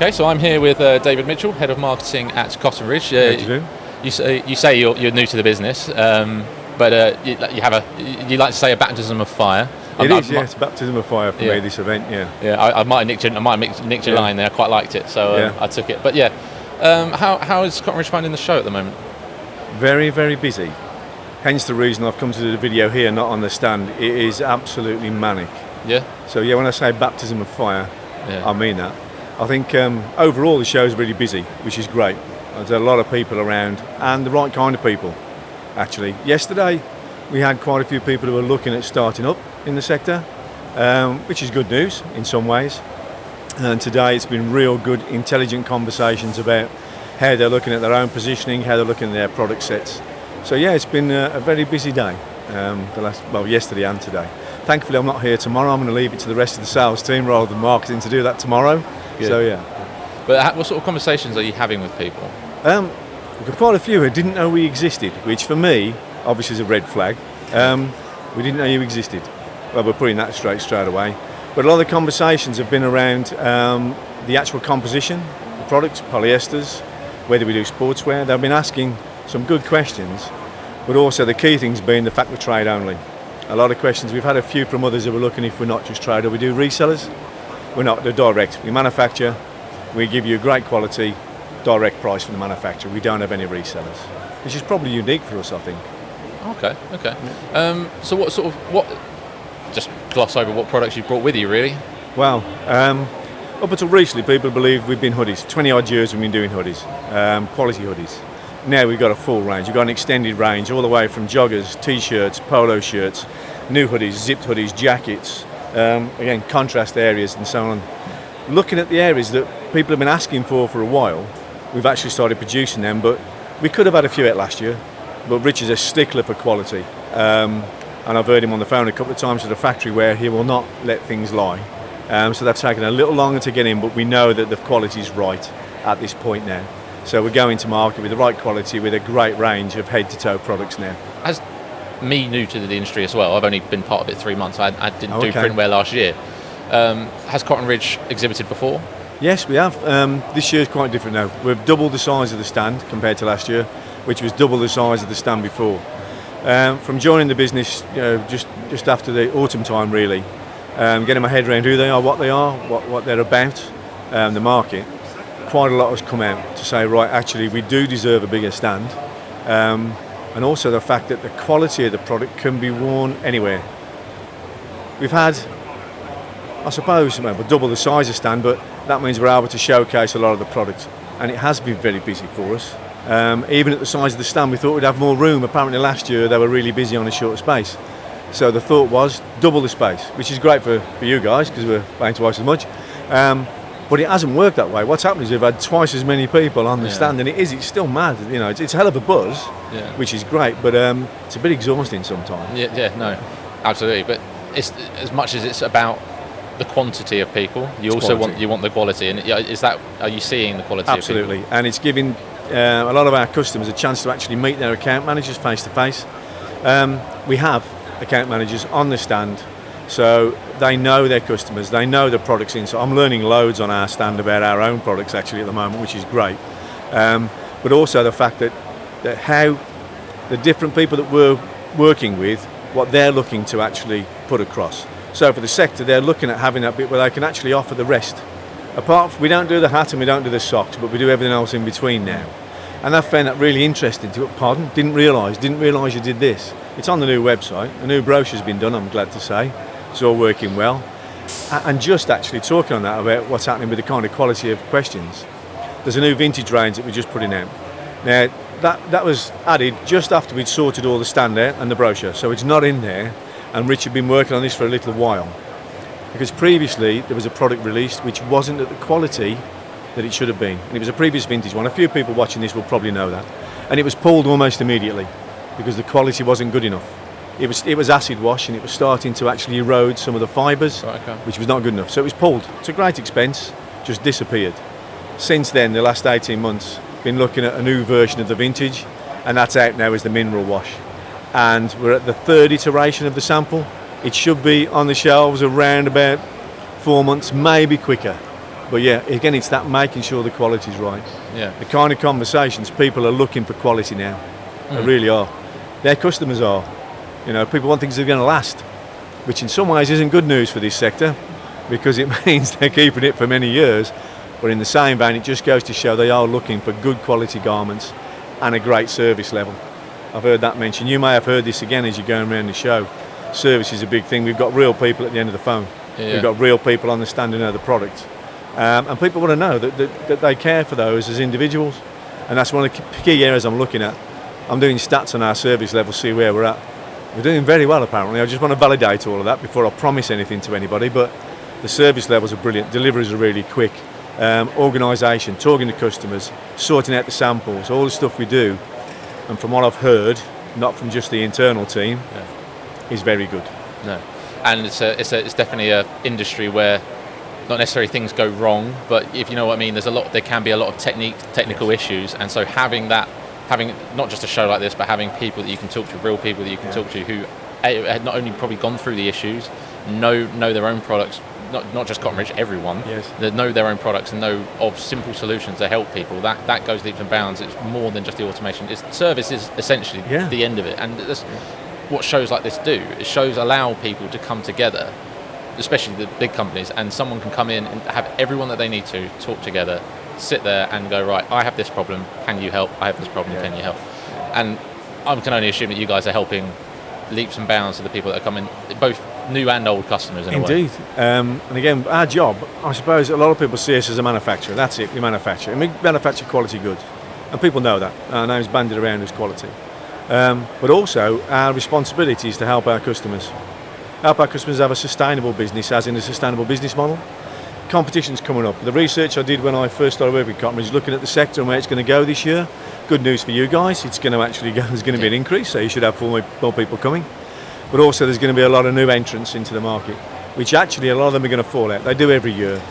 Okay, so I'm here with David Mitchell, Head of Marketing at Cottonridge. You say you're new to the business, but you like to say a baptism of fire. It's a baptism of fire for me, this event, Yeah, I might have nicked your line there, I quite liked it, so I took it. But how is Cottonridge finding the show at the moment? Very, very busy. Hence the reason I've come to do the video here, not on the stand. It is absolutely manic. Yeah? So when I say baptism of fire, I mean that. I think overall the show's really busy, which is great. There's a lot of people around, and the right kind of people, actually. Yesterday, we had quite a few people who were looking at starting up in the sector, which is good news in some ways. And today it's been real good, intelligent conversations about how they're looking at their own positioning, how they're looking at their product sets. So it's been a very busy day, yesterday and today. Thankfully, I'm not here tomorrow. I'm going to leave it to the rest of the sales team rather than marketing to do that tomorrow. Good. So But what sort of conversations are you having with people? We've got quite a few who didn't know we existed, which for me, obviously is a red flag. We didn't know you existed. Well, we're putting that straight away. But a lot of the conversations have been around the actual composition, the products, polyesters, whether we do sportswear. They've been asking some good questions, but also the key things being the fact we're trade only. A lot of questions. We've had a few from others who were looking if we're not just trade, or we do resellers. We're not, they're direct. We manufacture, we give you a great quality, direct price from the manufacturer. We don't have any resellers, which is probably unique for us, I think. Okay. So just gloss over what products you've brought with you, really? Well, up until recently, people believe we've been hoodies. 20 odd years we've been doing hoodies, quality hoodies. Now we've got a full range. We've got an extended range all the way from joggers, t-shirts, polo shirts, new hoodies, zipped hoodies, jackets, again, contrast areas and so on. Looking at the areas that people have been asking for a while, we've actually started producing them, but we could have had a few out last year, but Rich is a stickler for quality. And I've heard him on the phone a couple of times at a factory where he will not let things lie. So they've taken a little longer to get in, but we know that the quality is right at this point now. So we're going to market with the right quality, with a great range of head-to-toe products now. As me new to the industry as well, I've only been part of it 3 months. I didn't do printwear last year. Has Cottonridge exhibited before? Yes, we have. This year's quite different now. We've doubled the size of the stand compared to last year, which was double the size of the stand before. From joining the business, just after the autumn time, really, getting my head around who they are, what they're about, the market. Quite a lot has come out to say, right, actually, we do deserve a bigger stand, and also the fact that the quality of the product can be worn anywhere. We've had, I suppose, we'll double the size of stand, but that means we're able to showcase a lot of the products, and it has been very busy for us. Even at the size of the stand, we thought we'd have more room. Apparently last year they were really busy on a short space. So the thought was double the space, which is great for you guys because we're paying twice as much. But it hasn't worked that way. What's happened is we've had twice as many people on the stand, and it's still mad. It's a hell of a buzz, which is great, but it's a bit exhausting sometimes. No, absolutely. But it's as much as it's about the quantity of people, you also want the quality, and are you seeing the quality? Absolutely, and it's giving a lot of our customers a chance to actually meet their account managers face to face. We have account managers on the stand, so they know their customers, they know the products in. So I'm learning loads on our stand about our own products actually at the moment, which is great. But also the fact that how the different people that we're working with, what they're looking to actually put across. So for the sector, they're looking at having that bit where they can actually offer the rest. We don't do the hat and we don't do the socks, but we do everything else in between now. And I found that really interesting. Didn't realise you did this. It's on the new website. A new brochure's been done, I'm glad to say. It's all working well. And just actually talking on that about what's happening with the kind of quality of questions. There's a new vintage range that we're just putting out. Now, that was added just after we'd sorted all the stand out and the brochure. So it's not in there. And Rich had been working on this for a little while. Because previously there was a product released which wasn't at the quality that it should have been. And it was a previous vintage one. A few people watching this will probably know that. And it was pulled almost immediately because the quality wasn't good enough. It was acid wash and it was starting to actually erode some of the fibres, which was not good enough. So it was pulled. It's a great expense, just disappeared. Since then, the last 18 months, been looking at a new version of the vintage, and that's out now as the mineral wash. And we're at the third iteration of the sample. It should be on the shelves around about 4 months, maybe quicker. But yeah, again, it's that making sure the quality's right. Yeah. The kind of conversations, people are looking for quality now. They really are. Their customers are. You know, people want things that are going to last, which in some ways isn't good news for this sector, because it means they're keeping it for many years. But in the same vein, it just goes to show they are looking for good quality garments and a great service level. I've heard that mentioned. You may have heard this again as you're going around the show. Service is a big thing. We've got real people at the end of the phone. Yeah. We've got real people on the stand who know the product. And people want to know that they care for those as individuals. And that's one of the key areas I'm looking at. I'm doing stats on our service level, see where we're at. We're doing very well, apparently. I just want to validate all of that before I promise anything to anybody. But the service levels are brilliant. Deliveries are really quick. Organisation, talking to customers, sorting out the samples, all the stuff we do. And from what I've heard, not from just the internal team, is very good. No, and it's definitely an industry where not necessarily things go wrong, but if you know what I mean, there can be a lot of technical issues, and so having not just a show like this, but having people that you can talk to, real people that you can talk to who had not only probably gone through the issues, know their own products, not just Cottonridge, everyone that know their own products and know of simple solutions to help people. That goes leaps and bounds. It's more than just the automation. Service is essentially the end of it, and that's what shows like this do. It allow people to come together, especially the big companies, and someone can come in and have everyone that they need to talk together, sit there and go, right, I have this problem, can you help? I have this problem, can you help? And I can only assume that you guys are helping leaps and bounds to the people that are coming, both new and old customers in a way. Indeed. And again, our job, I suppose a lot of people see us as a manufacturer. That's it, we manufacture. And we manufacture quality goods. And people know that. Our name's banded around as quality. But also, our responsibility is to help our customers. Help our customers have a sustainable business, as in a sustainable business model. Competition's coming up. The research I did when I first started working with Cottonridge, looking at the sector and where it's going to go this year. Good news for you guys, it's going to actually go, there's going to be an increase, so you should have more people coming. But also there's going to be a lot of new entrants into the market, which actually a lot of them are going to fall out. They do every year.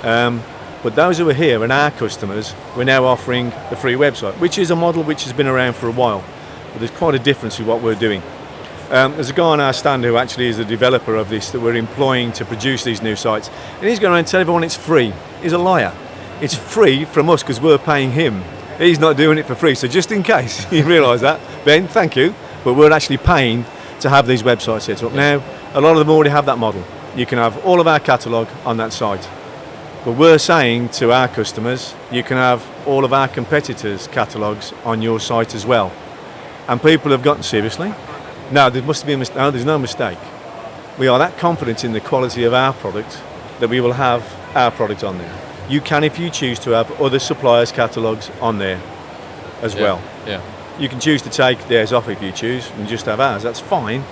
But those who are here and our customers, we're now offering the free website, which is a model which has been around for a while. But there's quite a difference with what we're doing. There's a guy on our stand who actually is the developer of this that we're employing to produce these new sites. And he's going around and tell everyone it's free. He's a liar. It's free from us because we're paying him. He's not doing it for free. So just in case you realise that, Ben, thank you. But we're actually paying to have these websites set up. Now, a lot of them already have that model. You can have all of our catalogue on that site. But we're saying to our customers, you can have all of our competitors' catalogues on your site as well. And people have gotten seriously. No, there must be a mistake. No, there's no mistake. We are that confident in the quality of our product that we will have our product on there. You can, if you choose, to have other suppliers' catalogues on there as well. Yeah. You can choose to take theirs off if you choose and just have ours. That's fine.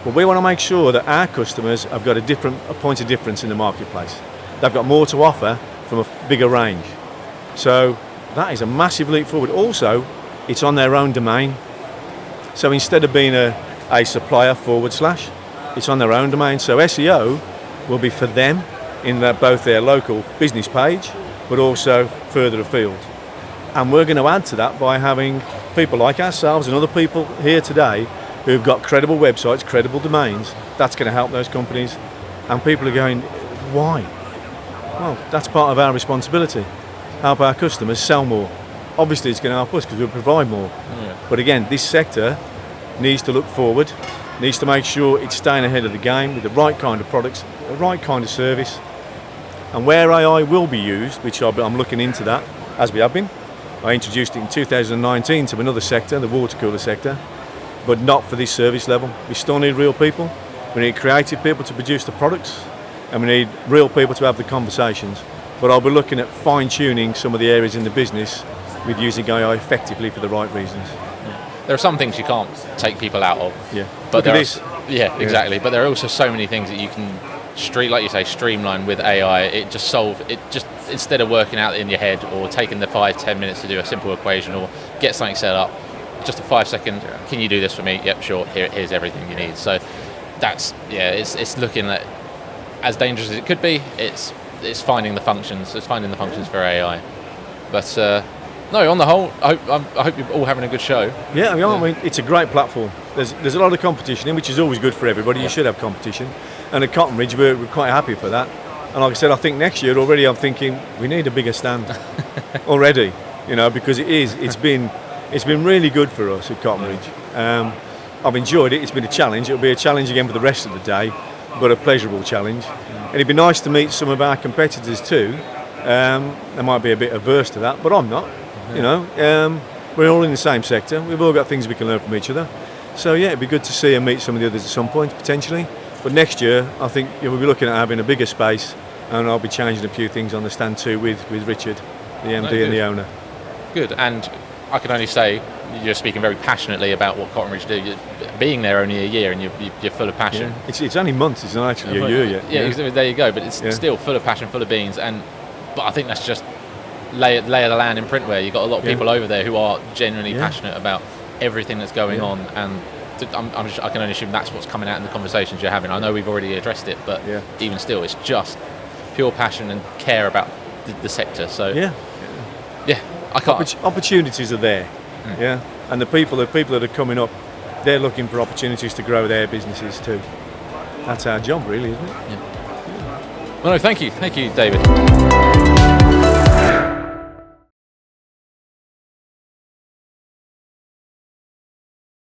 But we want to make sure that our customers have got a point of difference in the marketplace. They've got more to offer from a bigger range. So that is a massive leap forward. Also, it's on their own domain. So instead of being a supplier / it's on their own domain. So SEO will be for them in both their local business page, but also further afield. And we're going to add to that by having people like ourselves and other people here today who've got credible websites, credible domains. That's going to help those companies. And people are going, why? Well, that's part of our responsibility. Help our customers sell more. Obviously, it's going to help us because we'll provide more. Yeah. But again, this sector needs to look forward, needs to make sure it's staying ahead of the game with the right kind of products, the right kind of service. And where AI will be used, which I'm looking into that, as we have been. I introduced it in 2019 to another sector, the water cooler sector, but not for this service level. We still need real people. We need creative people to produce the products, and we need real people to have the conversations. But I'll be looking at fine-tuning some of the areas in the business with using AI effectively for the right reasons. There are some things you can't take people out of. Yeah. But exactly. But there are also so many things that you can streamline with AI. It just instead of working out in your head or taking the 5-10 minutes to do a simple equation or get something set up, just a 5-second, can you do this for me? Yep, sure, here's everything you need. So that's, it's looking at, as dangerous as it could be, it's finding the functions. It's finding the functions for AI. But no, on the whole, I hope you're all having a good show. Yeah, we are. I mean, it's a great platform. There's a lot of competition in, which is always good for everybody. You should have competition. And at Cottonridge, we're quite happy for that. And like I said, I think next year already I'm thinking we need a bigger stand already, because it's been really good for us at Cottonridge. I've enjoyed it. It's been a challenge. It'll be a challenge again for the rest of the day, but a pleasurable challenge. And it'd be nice to meet some of our competitors too. They might be a bit averse to that, but I'm not. We're all in the same sector. We've all got things we can learn from each other. So yeah, it'd be good to see and meet some of the others at some point potentially. But next year, I think we'll be looking at having a bigger space, and I'll be changing a few things on the stand too with Richard, the MD and the owner. Good, and I can only say you're speaking very passionately about what Cottonridge do. You're being there only a year, and you're full of passion. Yeah. It's only months. It's not actually a year yet. Yeah, there you go. But it's still full of passion, full of beans. But I think that's just lay of the land in printwear. You've got a lot of people over there who are genuinely passionate about everything that's going on, and I can only assume that's what's coming out in the conversations you're having. I know we've already addressed it, but even still, it's just pure passion and care about the sector. So I can't. Opportunities are there, and the people that are coming up, they're looking for opportunities to grow their businesses too. That's our job, really, isn't it? Well, no, thank you, David.